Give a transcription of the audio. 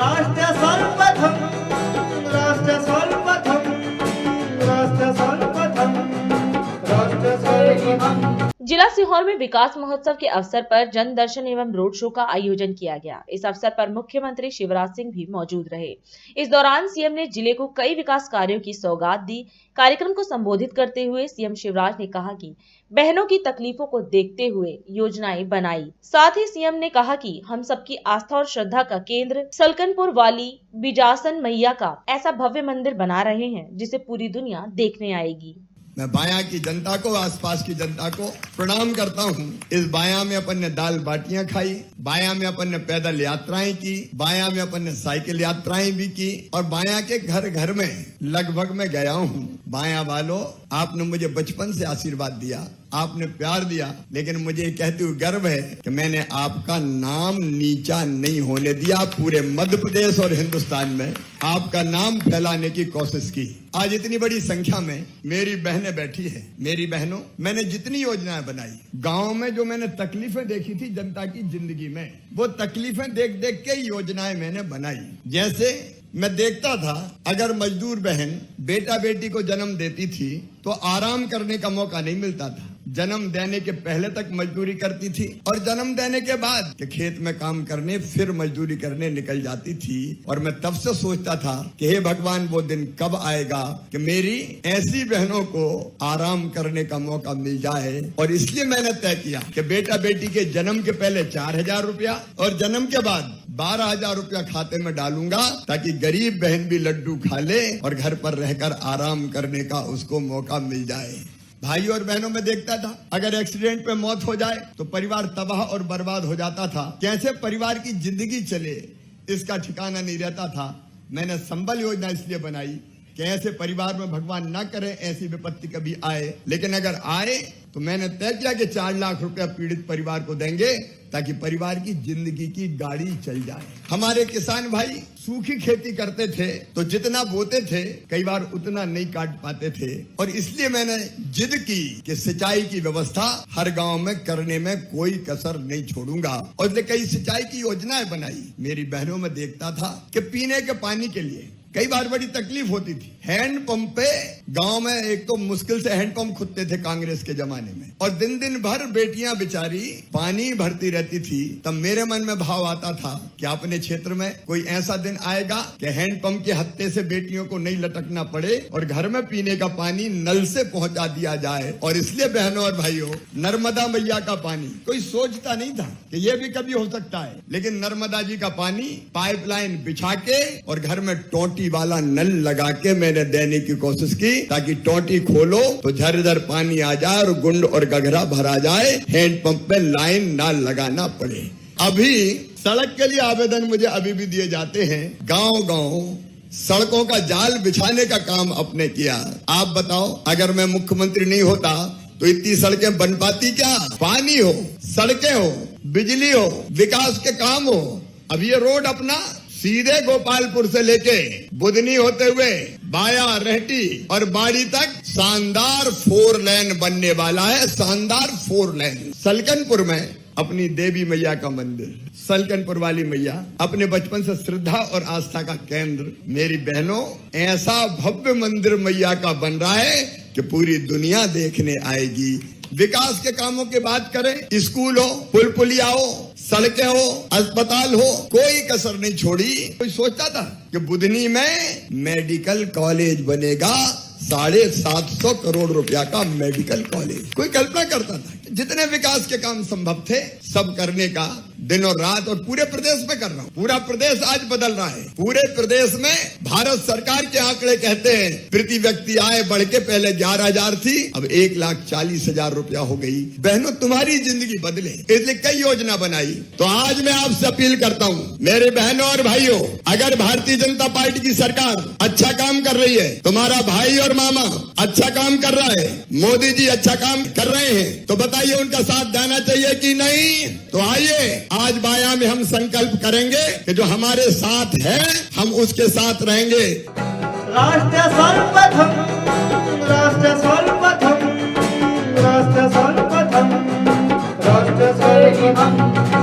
राष्ट्र सर्वप्रथम राष्ट्र सर्वप्रथम राष्ट्र सर्वप्रथम राष्ट्र सर्वप्रथम। जिला सीहोर में विकास महोत्सव के अवसर पर जन दर्शन एवं रोड शो का आयोजन किया गया। इस अवसर पर मुख्यमंत्री शिवराज सिंह भी मौजूद रहे। इस दौरान सीएम ने जिले को कई विकास कार्यों की सौगात दी। कार्यक्रम को संबोधित करते हुए सीएम शिवराज ने कहा कि बहनों की तकलीफों को देखते हुए योजनाएं बनाई। साथ ही सीएम ने कहा कि हम सबकी आस्था और श्रद्धा का केंद्र सलकनपुर वाली बिजासन मैया का ऐसा भव्य मंदिर बना रहे हैं जिसे पूरी दुनिया देखने आएगी। मैं बाया की जनता को, आसपास की जनता को प्रणाम करता हूँ। इस बाया में अपन ने दाल बाटियां खाई, बाया में अपन ने पैदल यात्राएं की, बाया में अपन ने साइकिल यात्राएं भी की और बाया के घर घर में लगभग मैं गया हूँ। बाया वालों, आपने मुझे बचपन से आशीर्वाद दिया, आपने प्यार दिया, लेकिन मुझे कहते हुए गर्व है कि मैंने आपका नाम नीचा नहीं होने दिया। पूरे मध्य प्रदेश और हिंदुस्तान में आपका नाम फैलाने की कोशिश की। आज इतनी बड़ी संख्या में मेरी बहनें बैठी है। मेरी बहनों, मैंने जितनी योजनाएं बनाई, गांव में जो मैंने तकलीफें देखी थी जनता की जिंदगी में, वो तकलीफें देख देख के योजनाएं मैंने बनाई। जैसे मैं देखता था, अगर मजदूर बहन बेटा बेटी को जन्म देती थी तो आराम करने का मौका नहीं मिलता था। जन्म देने के पहले तक मजदूरी करती थी और जन्म देने के बाद के खेत में काम करने, फिर मजदूरी करने निकल जाती थी। और मैं तब से सोचता था कि हे भगवान, वो दिन कब आएगा कि मेरी ऐसी बहनों को आराम करने का मौका मिल जाए। और इसलिए मैंने तय किया कि बेटा बेटी के जन्म के पहले 4,000 रुपया और जन्म के बाद 12,000 रुपया खाते में डालूंगा, ताकि गरीब बहन भी लड्डू खा ले और घर पर रहकर आराम करने का उसको मौका मिल जाए। भाई और बहनों में देखता था, अगर एक्सीडेंट पे मौत हो जाए तो परिवार तबाह और बर्बाद हो जाता था। कैसे परिवार की जिंदगी चले इसका ठिकाना नहीं रहता था। मैंने संबल योजना इसलिए बनाई कि ऐसे परिवार में भगवान ना करे ऐसी विपत्ति कभी आए, लेकिन अगर आए तो मैंने तय किया कि 4 लाख रुपया पीड़ित परिवार को देंगे ताकि परिवार की जिंदगी की गाड़ी चल जाए। हमारे किसान भाई सूखी खेती करते थे तो जितना बोते थे कई बार उतना नहीं काट पाते थे, और इसलिए मैंने जिद की कि सिंचाई की व्यवस्था हर गांव में करने में कोई कसर नहीं छोड़ूंगा और इसलिए कई सिंचाई की योजनाएं बनाई। मेरी बहनों में देखता था कि पीने के पानी के लिए कई बार बड़ी तकलीफ होती थी। हैंडपंप पे गांव में एक तो मुश्किल से हैंडपंप खुदते थे कांग्रेस के जमाने में, और दिन दिन भर बेटियां बेचारी पानी भरती रहती थी। तब मेरे मन में भाव आता था कि अपने क्षेत्र में कोई ऐसा दिन आएगा कि हैंडपंप के हत्थे से बेटियों को नहीं लटकना पड़े और घर में पीने का पानी नल से पहुंचा दिया जाए। और इसलिए बहनों और भाइयों, नर्मदा मैया का पानी कोई सोचता नहीं था कि ये भी कभी हो सकता है, लेकिन नर्मदा जी का पानी पाइपलाइन बिछा के और घर में टोटी वाला नल लगा के मैंने देने की कोशिश की, ताकि टोटी खोलो तो झरझर पानी आ जाए और गुंड और गघरा भरा जाए, हैंडपंप पे लाइन ना लगाना पड़े। अभी सड़क के लिए आवेदन मुझे अभी भी दिए जाते हैं। गांव गांव सड़कों का जाल बिछाने का काम अपने किया। आप बताओ, अगर मैं मुख्यमंत्री नहीं होता तो इतनी सड़कें बन पाती क्या? पानी हो, सड़कें हो, बिजली हो, विकास के काम हो। अब ये रोड अपना सीधे गोपालपुर से लेके बुधनी होते हुए बाया, रहटी और बाड़ी तक शानदार 4 लेन बनने वाला है। शानदार 4 लेन। सलकनपुर में अपनी देवी मैया का मंदिर, सलकनपुर वाली मैया अपने बचपन से श्रद्धा और आस्था का केंद्र। मेरी बहनों, ऐसा भव्य मंदिर मैया का बन रहा है कि पूरी दुनिया देखने आएगी। विकास के कामों की बात करें, स्कूल हो, पुल पुलिया हो, सड़कें हो, अस्पताल हो, कोई कसर नहीं छोड़ी। कोई सोचता था कि बुधनी में मेडिकल कॉलेज बनेगा, 750 करोड़ रुपया का मेडिकल कॉलेज। कोई कल्पना करता था? जितने विकास के काम संभव थे सब करने का दिन और रात, और पूरे प्रदेश में कर रहा हूँ। पूरा प्रदेश आज बदल रहा है। पूरे प्रदेश में भारत सरकार के आंकड़े कहते हैं प्रति व्यक्ति आय बढ़ के पहले 11,000 थी, अब 1,40,000 रुपया हो गई। बहनों, तुम्हारी जिंदगी बदले इसलिए कई योजना बनाई। तो आज मैं आपसे अपील करता हूँ, मेरे बहनों और भाइयों, अगर भारतीय जनता पार्टी की सरकार अच्छा काम कर रही है, तुम्हारा भाई और मामा अच्छा काम कर रहा है, मोदी जी अच्छा काम कर रहे हैं, तो बताइए उनका साथ देना चाहिए कि नहीं? तो आइए आज बाया में हम संकल्प करेंगे कि जो हमारे साथ है हम उसके साथ रहेंगे। राष्ट्र सर्वप्रथम राष्ट्र सर्वप्रथम राष्ट्र सर्वप्रथम राष्ट्र सर्वप्रथम।